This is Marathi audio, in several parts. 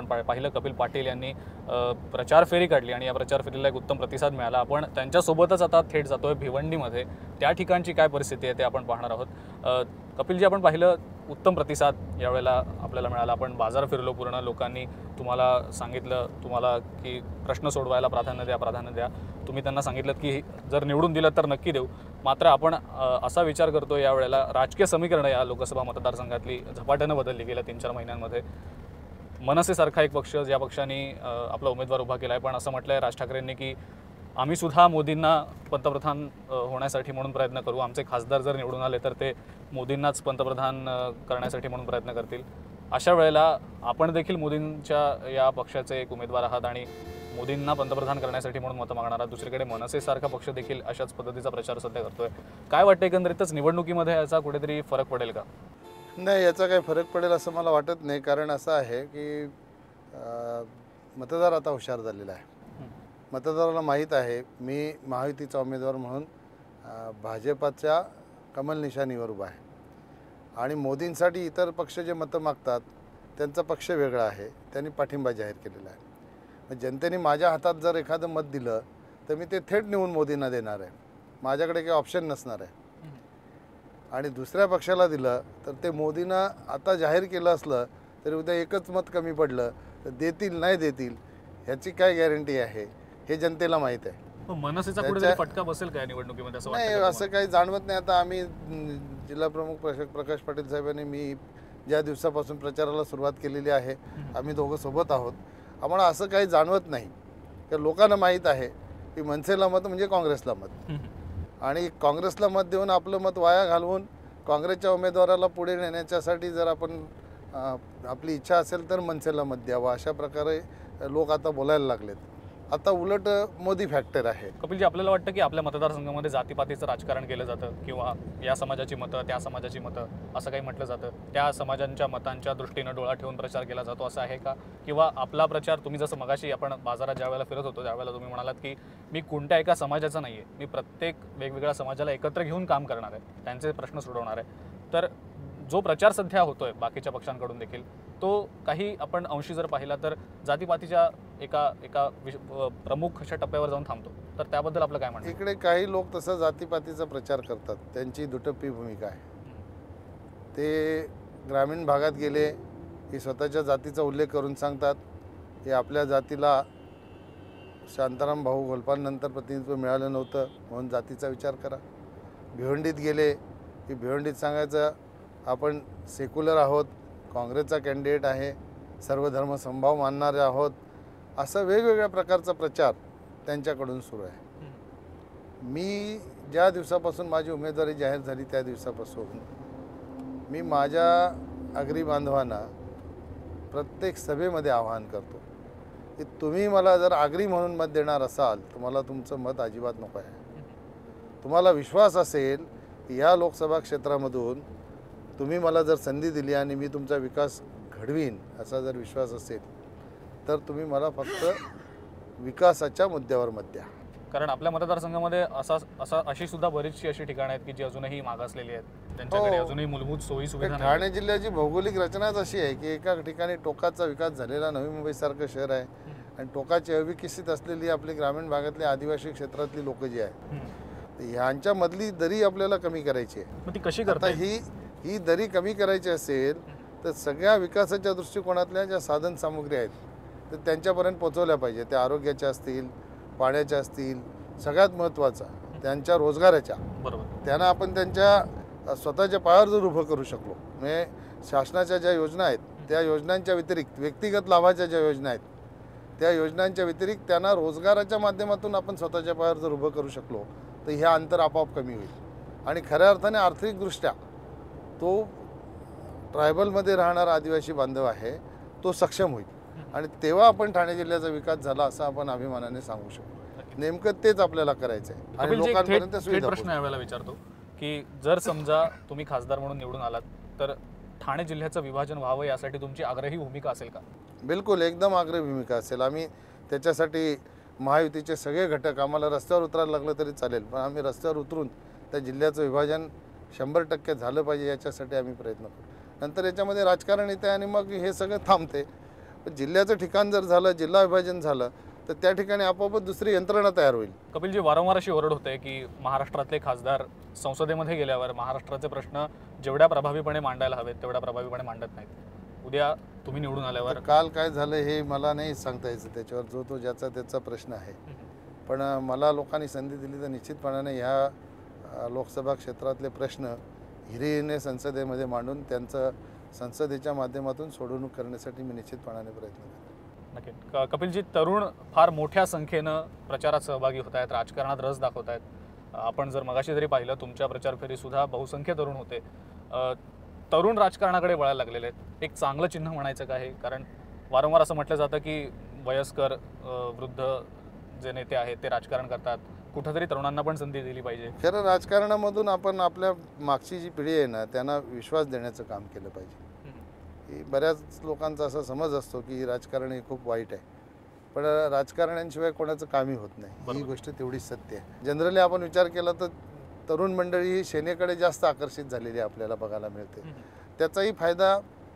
आपण पाहिलं कपिल पाटील यांनी प्रचार फेरी काढली आणि या प्रचार फेरीला एक उत्तम प्रतिसाद मिळाला। आपण त्यांच्यासोबतच आता थेट जातोय भिवंडीमध्ये, त्या ठिकाणची काय परिस्थिती आहे ते आपण पाहणार आहोत। कपिलजी, आपण पाहिलं उत्तम प्रतिसाद यावेळेला आपल्याला मिळाला। आपण बाजार फिरलो पूर्ण, लोकांनी तुम्हाला सांगितलं तुम्हाला की प्रश्न सोडवायला प्राधान्य द्या। तुम्ही त्यांना सांगितलं की जर निवडून दिलं तर नक्की देऊ। मात्र आपण असा विचार करतो यावेळेला राजकीय समीकरणं या लोकसभा मतदारसंघातली झपाट्यानं बदलली गेल्या 3-4 महिन्यांमध्ये। मनसेसारखा एक पक्ष ज्या पक्षाने आपला उमेदवार उभा केला आहे, पण असं म्हटलं आहे राज ठाकरेंनी की आम्ही सुद्धा मोदींना पंतप्रधान होण्यासाठी म्हणून प्रयत्न करू। आमचे खासदार जर निवडून आले तर ते मोदींनाच पंतप्रधान करण्यासाठी म्हणून प्रयत्न करतील। अशा वेळेला आपण देखील मोदींच्या या पक्षाचे एक उमेदवार आहात आणि मोदींना पंतप्रधान करण्यासाठी म्हणून मतं मागणार आहात। दुसरीकडे मनसेसारखा पक्ष देखील अशाच पद्धतीचा प्रचार सध्या करतोय। काय वाटतं, एकंदरीतच निवडणुकीमध्ये याचा कुठेतरी फरक पडेल का? नाही, याचा काही फरक पडेल असं मला वाटत नाही। कारण असं आहे की मतदार आता हुशार झालेला आहे। मतदाराला माहीत आहे मी महायुतीचा उमेदवार म्हणून भाजपाच्या कमल निशाणीवर उभा आहे आणि मोदींसाठी इतर पक्ष जे मतं मागतात त्यांचा पक्ष वेगळा आहे, त्यांनी पाठिंबा जाहीर केलेला आहे। जनतेने माझ्या हातात जर एखादं मत दिलं तर मी ते थेट नेऊन मोदींना देणार आहे, माझ्याकडे काही ऑप्शन नसणार आहे। आणि दुसऱ्या पक्षाला दिलं तर ते मोदींना आता जाहीर केलं असलं तरी उद्या एकच मत कमी पडलं तर देतील नाही देतील ह्याची काय गॅरंटी आहे हे जनतेला माहीत आहे। मनसेचा कुठेतरी फटका बसेल काय निवडणुकीमध्ये असं वाटतं? नाही, असं काही जाणवत नाही। आता आम्ही जिल्हा प्रमुख प्रकाश पाटील साहेबांनी मी ज्या दिवसापासून प्रचाराला सुरुवात केलेली आहे, आम्ही दोघं सोबत आहोत। आम्हाला असं काही जाणवत नाही की लोकांना माहीत आहे की मनसेला मत म्हणजे काँग्रेसला मत, आणि काँग्रेसला मत देऊन आपलं मत वाया घालवून काँग्रेसच्या उमेदवाराला पुढे नेण्याच्यासाठी जर आपण आपली इच्छा असेल तर मनसेला मत द्यावं, अशा प्रकारे लोक आता बोलायला लागलेत। आता उलट मोदी फॅक्टर आहे। कपिलजी, आपल्याला वाटतं की आपल्या मतदारसंघामध्ये जातीपातीचं राजकारण केलं जातं किंवा या समाजाची मतं त्या समाजाची मतं असं काही म्हटलं जातं, त्या समाजांच्या मतांच्या दृष्टीनं डोळा ठेवून प्रचार केला जातो असं आहे का? किंवा आपला प्रचार, तुम्ही जसं मगाशी आपण बाजारात ज्या वेळेला फिरत होतो त्यावेळेला तुम्ही म्हणालात की मी कोणत्या एका समाजाचा नाही आहे, मी प्रत्येक वेगवेगळ्या समाजाला एकत्र घेऊन काम करणार आहे, त्यांचे प्रश्न सोडवणार आहे। तर जो प्रचार सध्या होतोय बाकीच्या पक्षांकडून देखील तो काही आपण अंशी जर पाहिला तर जातीपातीच्या एका प्रमुख अशा टप्प्यावर जाऊन थांबतो, तर त्याबद्दल आपलं काय म्हणणं? इकडे काही लोक तसं जातीपातीचा प्रचार करतात, त्यांची दुटप्पी भूमिका आहे। ते ग्रामीण भागात गेले की स्वतःच्या जातीचा उल्लेख करून सांगतात की आपल्या जातीला शांताराम भाऊ गोलपांनंतर प्रतिनिधित्व मिळालं नव्हतं म्हणून जातीचा विचार करा। भिवंडीत गेले की भिवंडीत सांगायचं आपण सेक्युलर आहोत, काँग्रेसचा कॅन्डिडेट आहे, सर्व धर्म समभाव मानणारे आहोत, असं वेगवेगळ्या प्रकारचा प्रचार त्यांच्याकडून सुरू आहे। मी ज्या दिवसापासून माझी उमेदवारी जाहीर झाली त्या दिवसापासून मी माझ्या आगरी बांधवांना प्रत्येक सभेमध्ये आवाहन करतो की तुम्ही मला जर आगरी म्हणून मत देणार असाल तर मला तुमचं मत अजिबात नको आहे। तुम्हाला विश्वास असेल की या लोकसभा क्षेत्रामधून तुम्ही मला जर संधी दिली आणि मी तुमचा विकास घडवीन असा जर विश्वास असेल तर तुम्ही मला फक्त विकासाच्या मुद्द्यावर मत द्या। कारण आपल्या मतदारसंघामध्ये अशी सुद्धा बरीचशी अशी ठिकाणं आहेत की जी अजूनही मागासलेली आहेत, त्यांच्याकडे अजूनही मूलभूत सोयी सुविधा नाही। ठाणे जिल्ह्याची भौगोलिक रचनाच अशी आहे की एका ठिकाणी टोकाचा विकास झालेला नवी मुंबईसारखं शहर आहे आणि टोकाची अविकसित असलेली आपली ग्रामीण भागातली आदिवासी क्षेत्रातली लोक जी आहेत ह्यांच्यामधली दरी आपल्याला कमी करायची आहे। मग ती कशी करता? ही दरी कमी करायची असेल तर सगळ्या विकासाच्या दृष्टिकोनातल्या ज्या साधन सामुग्री आहेत तर त्यांच्यापर्यंत पोहोचवल्या पाहिजे। त्या आरोग्याच्या असतील, पाण्याच्या असतील, सगळ्यात महत्त्वाचा त्यांच्या रोजगाराच्या, बरोबर, त्यांना आपण त्यांच्या स्वतःच्या पायावर जर उभं करू शकलो, म्हणजे शासनाच्या ज्या योजना आहेत त्या योजनांच्या व्यतिरिक्त व्यक्तिगत लाभाच्या ज्या योजना आहेत त्या योजनांच्या व्यतिरिक्त त्यांना रोजगाराच्या माध्यमातून आपण स्वतःच्या पायावर जर उभं करू शकलो तर हे अंतर आपोआप कमी होईल आणि खऱ्या अर्थाने आर्थिकदृष्ट्या तो ट्रायबलमध्ये राहणारा आदिवासी बांधव आहे तो सक्षम होईल आणि तेव्हा आपण ठाणे जिल्ह्याचा विकास झाला असं आपण अभिमानाने सांगू शकतो। नेमकं तेच आपल्याला करायचं आहे आणि लोकांपर्यंत सुविधा। प्रश्न यावेळेला विचारतो की जर समजा तुम्ही खासदार म्हणून निवडून आलात तर ठाणे जिल्ह्याचं विभाजन व्हावं यासाठी तुमची आग्रही भूमिका असेल का? बिलकुल, एकदम आग्रही भूमिका असेल। आम्ही त्याच्यासाठी महायुतीचे सगळे घटक, आम्हाला रस्त्यावर उतरायला लागलं तरी चालेल पण आम्ही रस्त्यावर उतरून त्या जिल्ह्याचं विभाजन 100% झालं पाहिजे याच्यासाठी आम्ही प्रयत्न करू। नंतर याच्यामध्ये राजकारण येते आणि मग हे सगळं थांबते। पण जिल्ह्याचं ठिकाण जर झालं, जिल्हा विभाजन झालं, तर त्या ठिकाणी आपोआपच दुसरी यंत्रणा तयार होईल. कपिलजी, वारंवार अशी ओरड होते की महाराष्ट्रातले खासदार संसदेमध्ये गेल्यावर महाराष्ट्राचे प्रश्न जेवढ्या प्रभावीपणे मांडायला हवेत तेवढ्या प्रभावीपणे मांडत नाहीत. उद्या तुम्ही निवडून आल्यावर काल काय झालं हे मला नाही सांगता यायचं, त्याच्यावर जो ज्याचा त्याचा प्रश्न आहे. पण मला लोकांनी संधी दिली तर निश्चितपणाने ह्या लोकसभा क्षेत्रातले प्रश्न हिरिरीने संसदेमध्ये मांडून त्यांचं संसदेच्या माध्यमातून सोडवणूक करण्यासाठी मी निश्चितपणाने प्रयत्न करेन. नक्की. कपिलजी, तरुण फार मोठ्या संख्येनं प्रचारात सहभागी होत आहेत, राजकारणात रस दाखवत आहेत. आपण जर मगाशी जरी पाहिलं तुमच्या प्रचार फेरीसुद्धा बहुसंख्य तरुण होते. तरुण राजकारणाकडे वळायला लागलेले आहेत. एक चांगलं चिन्ह म्हणायचं का हे? कारण वारंवार असं म्हटलं जातं की वयस्कर वृद्ध जे नेते आहेत ते राजकारण करतात, कुठंतरी तरुणांना पण संधी दिली पाहिजे. खरं राजकारणामधून आपण आपल्या मागची जी पिढी आहे ना त्यांना विश्वास देण्याचं काम केलं पाहिजे. की बऱ्याच लोकांचा असा समज असतो की राजकारण हे खूप वाईट आहे, पण राजकारण्यांशिवाय कोणाचं कामही होत नाही, ही गोष्ट तेवढीच सत्य आहे. जनरली आपण विचार केला तर तरुण मंडळी ही सेनेकडे जास्त आकर्षित झालेली आपल्याला बघायला मिळते. त्याचाही फायदा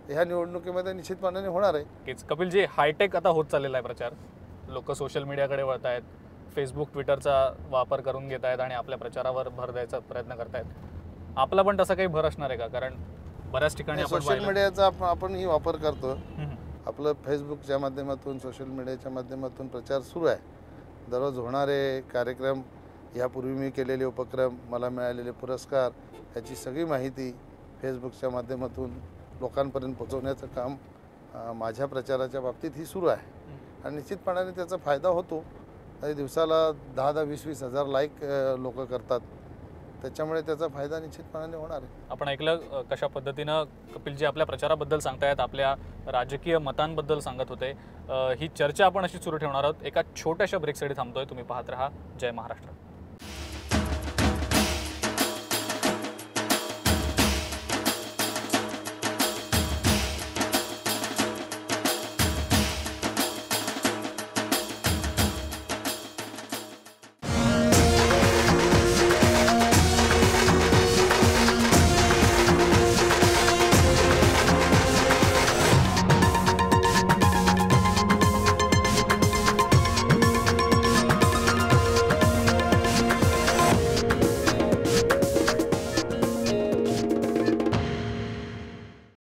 ह्या निवडणुकीमध्ये निश्चितपणाने होणार आहे. कपिलजी, हायटेक आता होत चाललेला आहे प्रचार. लोक सोशल मीडियाकडे वळत आहेत, फेसबुक ट्विटरचा वापर करून घेत आहेत आणि आपल्या प्रचारावर भर द्यायचा प्रयत्न करत आहेत. आपला पण तसा काही भर असणार आहे का? कारण बऱ्याच ठिकाणी आपण सोशल मीडियाचा आपणही वापर करतो. आपलं फेसबुकच्या माध्यमातून सोशल मीडियाच्या माध्यमातून प्रचार सुरू आहे. दररोज होणारे कार्यक्रम, यापूर्वी मी केलेले उपक्रम, मला मिळालेले पुरस्कार, याची सगळी माहिती फेसबुकच्या माध्यमातून लोकांपर्यंत पोहोचवण्याचं काम माझ्या प्रचाराच्या बाबतीत ही सुरू आहे. आणि निश्चितपणाने त्याचा फायदा होतो. दिवसाला 10-10, 20-20 हजार लाईक लोक करतात, त्याच्यामुळे त्याचा फायदा निश्चितपणाने होणार आहे. आपण ऐकलं कशा पद्धतीनं कपिलजी आपल्या प्रचाराबद्दल सांगतायत, आपल्या राजकीय मतांबद्दल सांगत होते. ही चर्चा आपण अशी सुरू ठेवणार आहोत. एका छोट्याशा ब्रेकसाठी थांबतोय. तुम्ही पाहत रहा जय महाराष्ट्र.